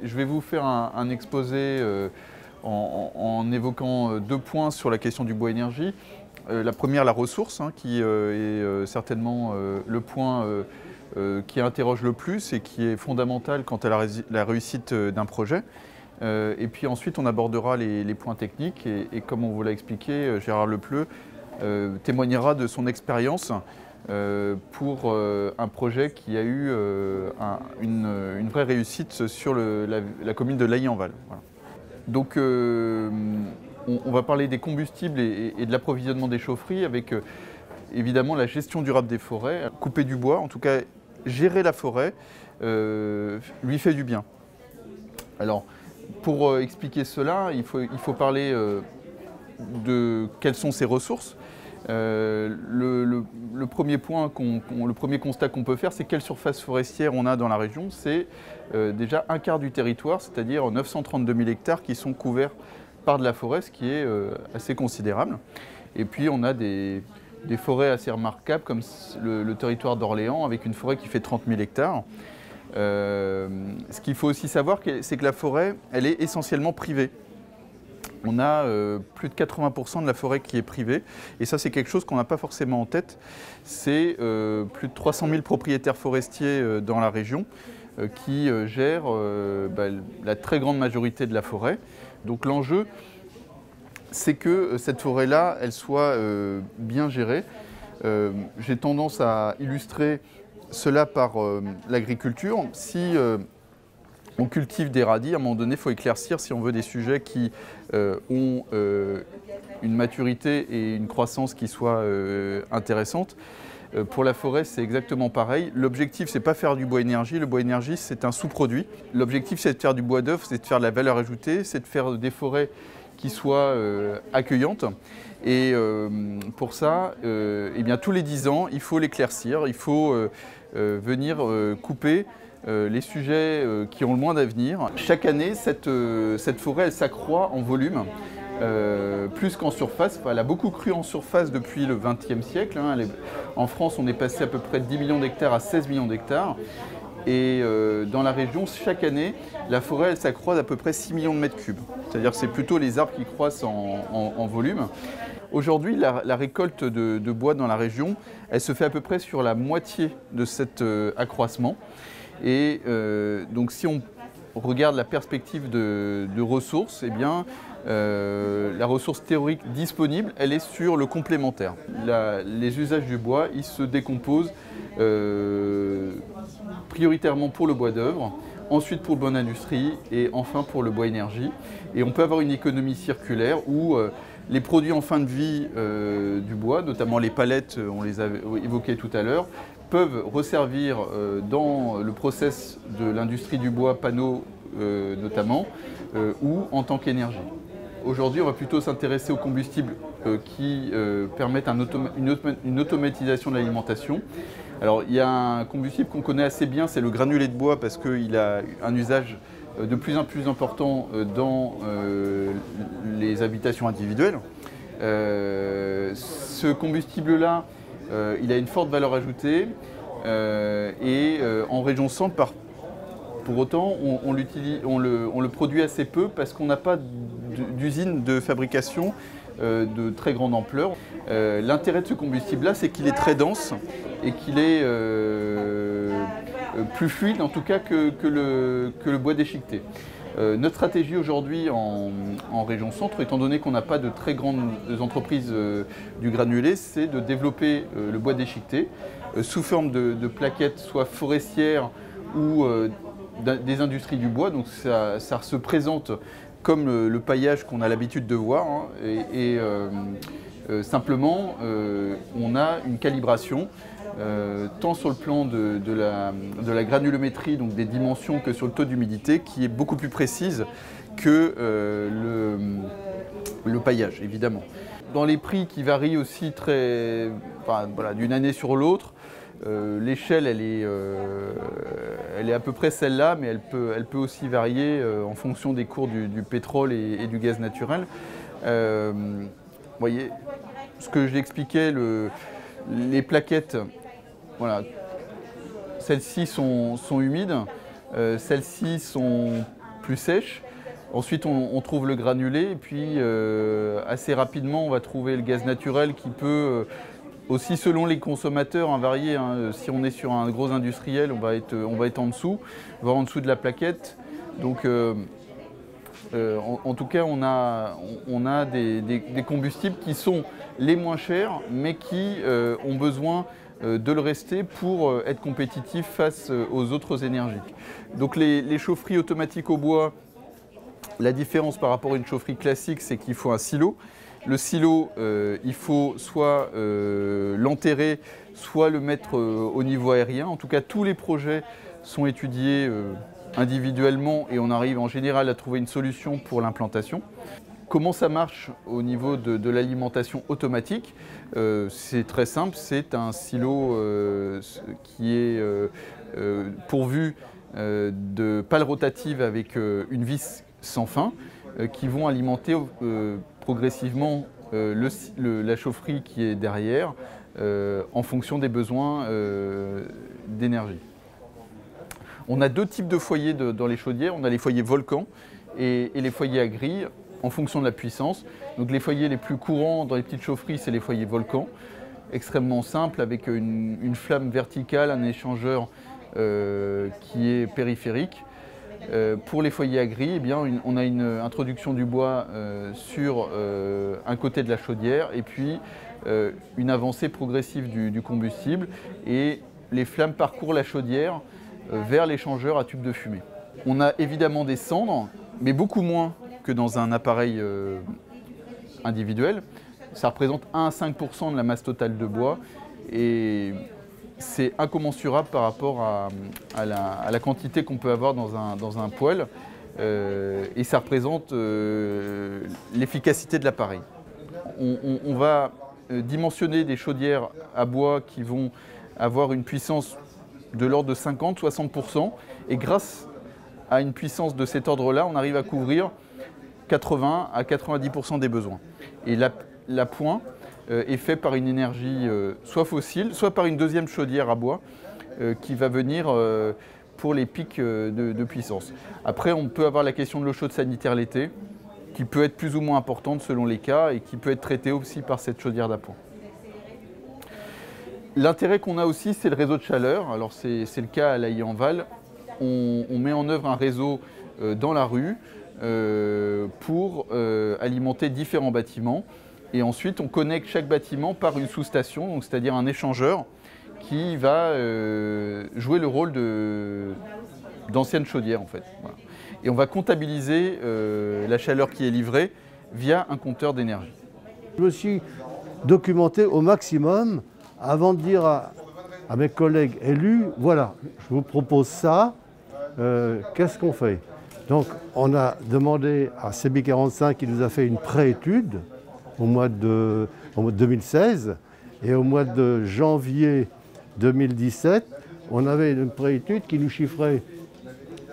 Je vais vous faire un exposé en évoquant deux points sur la question du bois énergie. La première, la ressource, qui est certainement le point qui interroge le plus et qui est fondamental quant à la réussite d'un projet. Et puis ensuite, on abordera les points techniques et comme on vous l'a expliqué, Gérard Lepleu témoignera de son expérience pour un projet qui a eu une vraie réussite sur la commune de Lailly-en-Val. Voilà. Donc on va parler des combustibles et de l'approvisionnement des chaufferies avec évidemment la gestion durable des forêts. Couper du bois, en tout cas gérer la forêt, lui fait du bien. Alors pour expliquer cela, il faut parler de quelles sont ses ressources. Le premier point, le premier constat qu'on peut faire, c'est quelle surface forestière on a dans la région. C'est déjà un quart du territoire, c'est-à-dire 932 000 hectares qui sont couverts par de la forêt, ce qui est assez considérable. Et puis on a des forêts assez remarquables comme le territoire d'Orléans avec une forêt qui fait 30 000 hectares. Ce qu'il faut aussi savoir, c'est que la forêt, elle est essentiellement privée. On a plus de 80% de la forêt qui est privée, et ça c'est quelque chose qu'on n'a pas forcément en tête. C'est plus de 300 000 propriétaires forestiers dans la région qui gèrent la très grande majorité de la forêt. Donc l'enjeu, c'est que cette forêt-là, elle soit bien gérée. J'ai tendance à illustrer cela par l'agriculture. Si on cultive des radis, à un moment donné, il faut éclaircir si on veut des sujets qui ont une maturité et une croissance qui soient intéressantes. Pour la forêt, c'est exactement pareil. L'objectif, c'est pas faire du bois énergie. Le bois énergie, c'est un sous-produit. L'objectif, c'est de faire du bois d'œuvre, c'est de faire de la valeur ajoutée, c'est de faire des forêts qui soient accueillantes. Et pour ça, eh bien, tous les 10 ans, il faut l'éclaircir, il faut venir couper les sujets qui ont le moins d'avenir. Chaque année, cette forêt, elle s'accroît en volume, plus qu'en surface. Elle a beaucoup cru en surface depuis le XXe siècle. En France, on est passé à peu près de 10 millions d'hectares à 16 millions d'hectares. Et dans la région, chaque année, la forêt, elle s'accroît d'à peu près 6 millions de mètres cubes. C'est-à-dire que c'est plutôt les arbres qui croissent en volume. Aujourd'hui, la récolte de bois dans la région, elle se fait à peu près sur la moitié de cet accroissement. Et donc si on regarde la perspective de ressources, eh bien, la ressource théorique disponible, elle est sur le complémentaire. Les usages du bois, ils se décomposent prioritairement pour le bois d'œuvre, ensuite pour le bois d'industrie et enfin pour le bois énergie. Et on peut avoir une économie circulaire où les produits en fin de vie du bois, notamment les palettes, on les a évoquées tout à l'heure, peuvent resservir dans le process de l'industrie du bois, panneaux notamment, ou en tant qu'énergie. Aujourd'hui, on va plutôt s'intéresser aux combustibles qui permettent une automatisation de l'alimentation. Alors, il y a un combustible qu'on connaît assez bien, c'est le granulé de bois, parce qu'il a un usage de plus en plus important dans les habitations individuelles. Ce combustible-là, il a une forte valeur ajoutée et en région centre, pour autant, on le produit assez peu parce qu'on n'a pas d'usine de fabrication de très grande ampleur. L'intérêt de ce combustible-là, c'est qu'il est très dense et qu'il est plus fluide en tout cas que le bois déchiqueté. Notre stratégie aujourd'hui en région centre, étant donné qu'on n'a pas de très grandes entreprises du granulé, c'est de développer le bois déchiqueté sous forme de plaquettes, soit forestières ou des industries du bois. Donc ça se présente comme le paillage qu'on a l'habitude de voir. Simplement, on a une calibration tant sur le plan de la granulométrie, donc des dimensions, que sur le taux d'humidité, qui est beaucoup plus précise que le paillage, évidemment. Dans les prix qui varient aussi d'une année sur l'autre, L'échelle, elle est à peu près celle-là, mais elle peut aussi varier en fonction des cours du pétrole et du gaz naturel. Vous voyez, ce que j'expliquais, les plaquettes, voilà, celles-ci sont humides, celles-ci sont plus sèches. Ensuite, on trouve le granulé, et puis assez rapidement, on va trouver le gaz naturel qui peut, aussi selon les consommateurs, varier. Si on est sur un gros industriel, on va être en dessous, voire en dessous de la plaquette. Donc, en tout cas, on a des combustibles qui sont les moins chers, mais qui ont besoin de le rester pour être compétitifs face aux autres énergies. Donc les chaufferies automatiques au bois, la différence par rapport à une chaufferie classique, c'est qu'il faut un silo. Le silo, il faut soit l'enterrer, soit le mettre au niveau aérien. En tout cas, tous les projets sont étudiés individuellement et on arrive en général à trouver une solution pour l'implantation. Comment ça marche au niveau de l'alimentation automatique? C'est très simple, c'est un silo qui est pourvu de pales rotatives avec une vis sans fin qui vont alimenter progressivement la chaufferie qui est derrière en fonction des besoins d'énergie. On a deux types de foyers dans les chaudières. On a les foyers volcans et les foyers à grille en fonction de la puissance. Donc les foyers les plus courants dans les petites chaufferies, c'est les foyers volcans, extrêmement simples avec une flamme verticale, un échangeur qui est périphérique. Pour les foyers à grille, eh bien, on a une introduction du bois sur un côté de la chaudière et puis une avancée progressive du combustible et les flammes parcourent la chaudière vers l'échangeur à tube de fumée. On a évidemment des cendres, mais beaucoup moins que dans un appareil individuel. Ça représente 1 à 5% de la masse totale de bois et c'est incommensurable par rapport à la quantité qu'on peut avoir dans un poêle et ça représente l'efficacité de l'appareil. On va dimensionner des chaudières à bois qui vont avoir une puissance de l'ordre de 50-60% et grâce à une puissance de cet ordre-là, on arrive à couvrir 80 à 90% des besoins. Et l'appoint est fait par une énergie soit fossile, soit par une deuxième chaudière à bois qui va venir pour les pics de puissance. Après, on peut avoir la question de l'eau chaude sanitaire l'été, qui peut être plus ou moins importante selon les cas et qui peut être traitée aussi par cette chaudière d'appoint. L'intérêt qu'on a aussi, c'est le réseau de chaleur. Alors c'est le cas à Laï-en-Val. On met en œuvre un réseau dans la rue pour alimenter différents bâtiments. Et ensuite, on connecte chaque bâtiment par une sous-station, c'est-à-dire un échangeur qui va jouer le rôle d'ancienne chaudière en fait. Voilà. Et on va comptabiliser la chaleur qui est livrée via un compteur d'énergie. Je me suis documenté au maximum avant de dire à mes collègues élus, voilà, je vous propose ça, qu'est-ce qu'on fait? Donc on a demandé à CB45 qui nous a fait une pré-étude au mois de 2016 et au mois de janvier 2017, on avait une pré-étude qui nous chiffrait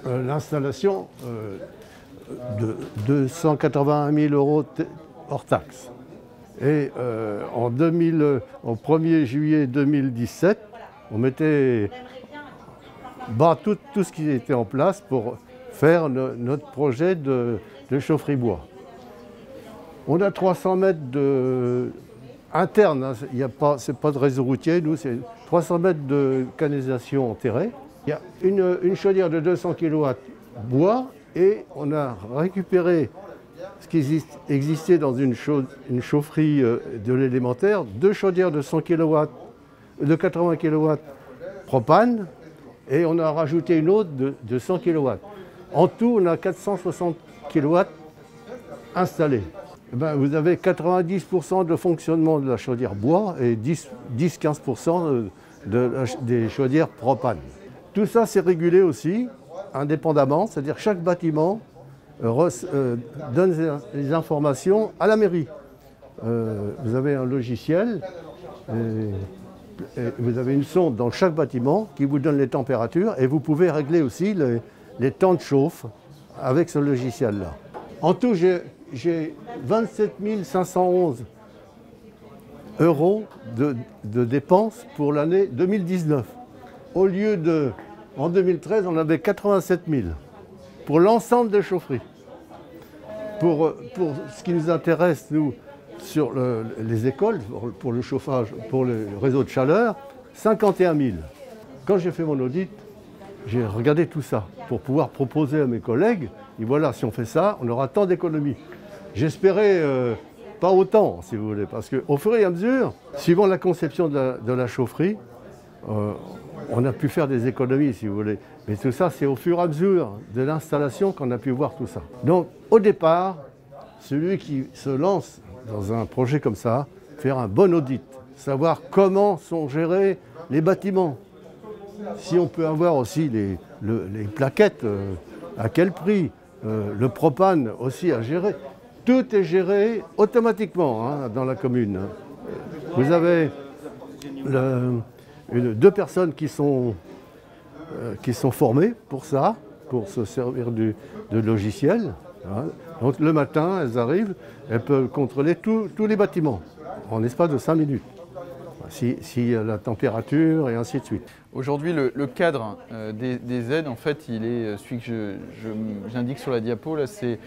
l'installation de 281 000 € hors taxe. Et au 1er juillet 2017, on mettait bas tout ce qui était en place pour faire notre projet de chaufferie bois. On a 300 mètres interne, hein, ce n'est pas de réseau routier, nous, c'est 300 mètres de canalisation enterrée. Il y a une chaudière de 200 kW bois et on a récupéré ce qui existait dans une chaufferie de l'élémentaire, 2 chaudières de 100 kW, de 80 kW propane, et on a rajouté une autre de 100 kW. En tout, on a 460 kW installés. Ben, vous avez 90% de fonctionnement de la chaudière bois et 10-15% des chaudières propane. Tout ça, c'est régulé aussi, indépendamment, c'est-à-dire chaque bâtiment donne les informations à la mairie. Vous avez un logiciel vous avez une sonde dans chaque bâtiment qui vous donne les températures et vous pouvez régler aussi les temps de chauffe avec ce logiciel-là. En tout, j'ai 27 511 € de dépenses pour l'année 2019. Au lieu de, en 2013, on avait 87 000 pour l'ensemble des chaufferies. Pour ce qui nous intéresse, nous, sur les écoles, pour le chauffage, pour le réseau de chaleur, 51 000. Quand j'ai fait mon audit, j'ai regardé tout ça pour pouvoir proposer à mes collègues, et voilà, si on fait ça, on aura tant d'économies. J'espérais pas autant, si vous voulez, parce qu'au fur et à mesure, suivant la conception de la chaufferie, on a pu faire des économies, si vous voulez. Mais tout ça, c'est au fur et à mesure de l'installation qu'on a pu voir tout ça. Donc, au départ, celui qui se lance dans un projet comme ça, faire un bon audit, savoir comment sont gérés les bâtiments. Si on peut avoir aussi les plaquettes, à quel prix, le propane aussi à gérer. Tout est géré automatiquement hein, dans la commune. Vous avez deux personnes qui sont formées pour ça, pour se servir de logiciel. Hein. Donc le matin, elles arrivent, elles peuvent contrôler tous les bâtiments en l'espace de 5 minutes. Si la température et ainsi de suite. Aujourd'hui, le cadre des aides, en fait, il est celui que j'indique sur la diapo, là, c'est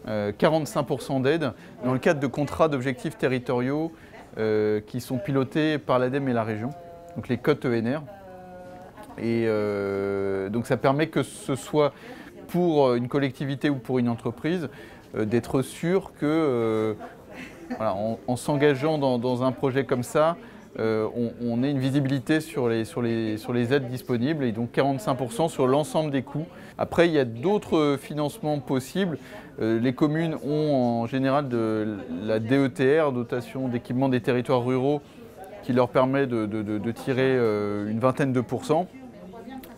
45% d'aides dans le cadre de contrats d'objectifs territoriaux qui sont pilotés par l'ADEME et la région, donc les cotes ENR. Et donc ça permet que ce soit pour une collectivité ou pour une entreprise d'être sûr que, voilà, en s'engageant dans un projet comme ça, on ait une visibilité sur les aides disponibles et donc 45% sur l'ensemble des coûts. Après, il y a d'autres financements possibles. Les communes ont en général de la DETR, dotation d'équipement des territoires ruraux, qui leur permet de tirer une vingtaine de pourcents.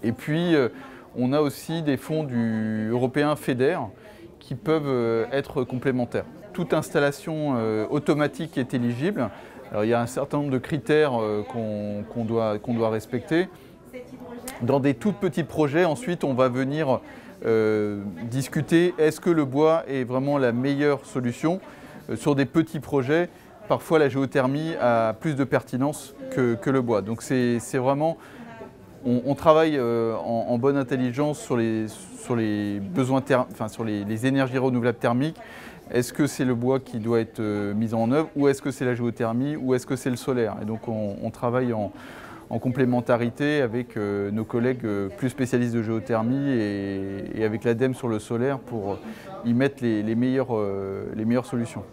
Et puis, on a aussi des fonds européens FEDER qui peuvent être complémentaires. Toute installation automatique est éligible. Alors, il y a un certain nombre de critères qu'on doit respecter. Dans des tout petits projets, ensuite, on va venir discuter est-ce que le bois est vraiment la meilleure solution. Sur des petits projets, parfois la géothermie a plus de pertinence que le bois. Donc c'est vraiment, on travaille en bonne intelligence sur les besoins, sur les énergies renouvelables thermiques. Est-ce que c'est le bois qui doit être mis en œuvre ou est-ce que c'est la géothermie ou est-ce que c'est le solaire? Et donc on travaille en complémentarité avec nos collègues plus spécialistes de géothermie et avec l'ADEME sur le solaire pour y mettre les meilleures solutions.